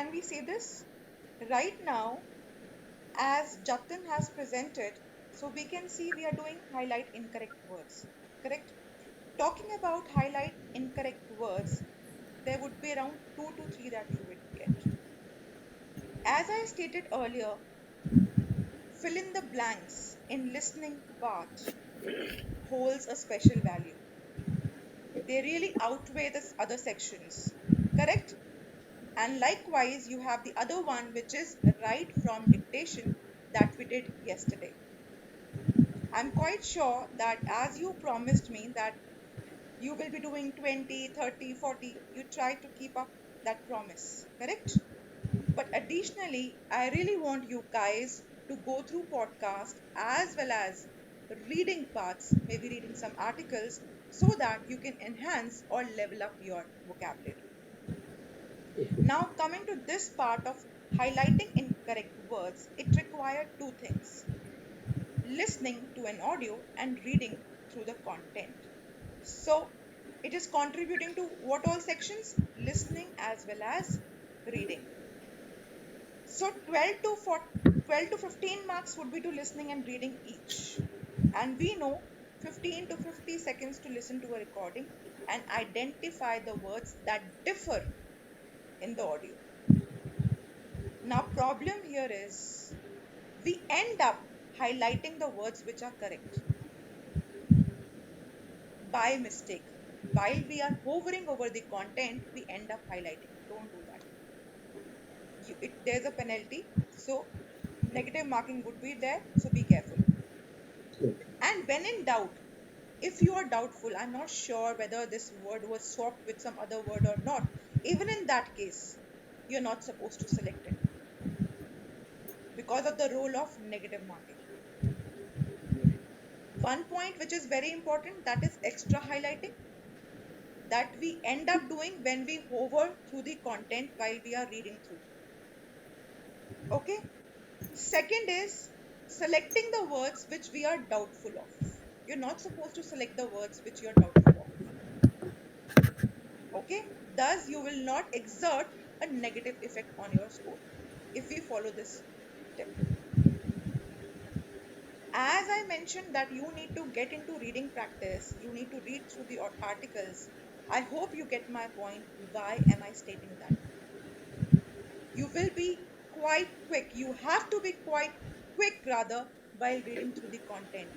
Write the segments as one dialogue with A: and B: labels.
A: can we say this? Right now, as Jatin has presented, so we can see we are doing highlight incorrect words, correct? Talking about highlight incorrect words, there would be around 2 to 3 that you would get. As I stated earlier, fill in the blanks in listening part holds a special value. They really outweigh the other sections, correct? And likewise, you have the other one, which is right from dictation that we did yesterday. I'm quite sure that as you promised me that you will be doing 20, 30, 40, you try to keep up that promise, correct? But additionally, I really want you guys to go through podcast as well as reading parts, maybe reading some articles, so that you can enhance or level up your vocabulary. Now, coming to this part of highlighting incorrect words, it required two things: listening to an audio and reading through the content. So, it is contributing to what all sections? Listening as well as reading. So 12 to 15 marks would be to listening and reading each. And we know 15 to 50 seconds to listen to a recording and identify the words that differ in the audio. Now problem here is we end up highlighting the words which are correct by mistake. While we are hovering over the content, we end up highlighting. Don't do that. There's a penalty. So negative marking would be there. So be careful. And when in doubt, if you are doubtful, I'm not sure whether this word was swapped with some other word or not, even in that case, you're not supposed to select it because of the role of negative marking. One point which is very important, that is extra highlighting, that we end up doing when we hover through the content while we are reading through. Okay. Second is selecting the words which we are doubtful of. You're not supposed to select the words which you're doubtful of. Okay. Thus, you will not exert a negative effect on your score if we follow this tip. As I mentioned that you need to get into reading practice, you need to read through the articles. I hope you get my point. Why am I stating that? You will be quite quick. You have to be quite quick rather while reading through the content.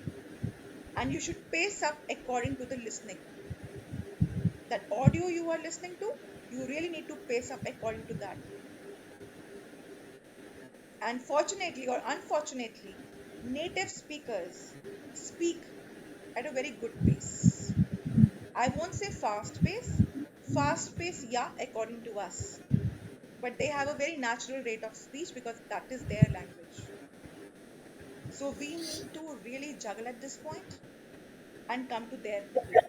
A: And you should pace up according to the listening. That audio you are listening to, you really need to pace up according to that. And fortunately or unfortunately, native speakers speak at a very good pace. I won't say fast pace. Fast pace, yeah, according to us. But they have a very natural rate of speech because that is their language. So we need to really juggle at this point and come to their level.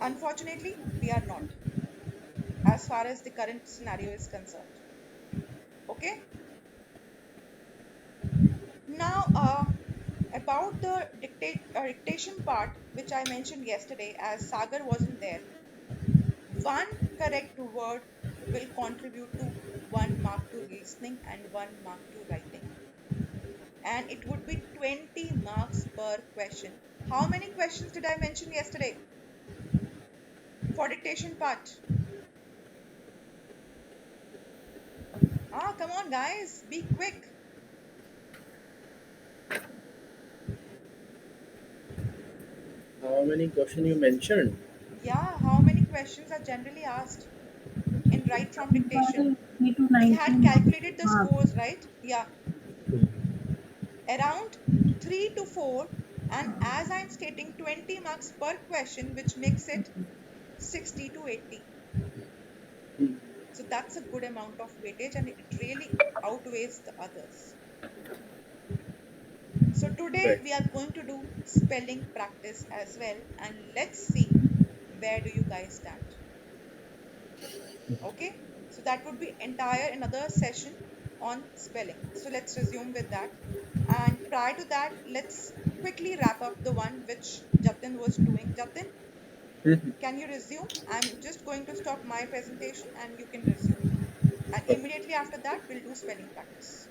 A: Unfortunately, we are not, as far as the current scenario is concerned. Okay? Now, about the dictation part, which I mentioned yesterday, as Sagar wasn't there, one correct word will contribute to 1 mark to listening and 1 mark to writing. And it would be 20 marks per question. How many questions did I mention yesterday for dictation part? Come on, guys, be quick.
B: How many questions you mentioned?
A: Yeah, how many questions are generally asked in right from dictation?
C: 80 to
A: We had
C: 90
A: calculated the
C: marks.
A: scores, right? Yeah, around 3 to 4. And as I'm stating, 20 marks per question, which makes it 60 to 80. So that's a good amount of weightage and it really outweighs the others. So today
B: Right.
A: we are going to do spelling practice as well, and let's see where do you guys stand. Okay, so that would be entire another session on spelling. So let's resume with that. And prior to that, let's quickly wrap up the one which Jatin was doing. Jatin,
B: Mhm.
A: can you resume? I'm just going to stop my presentation and you can resume. after that, we'll do spelling practice.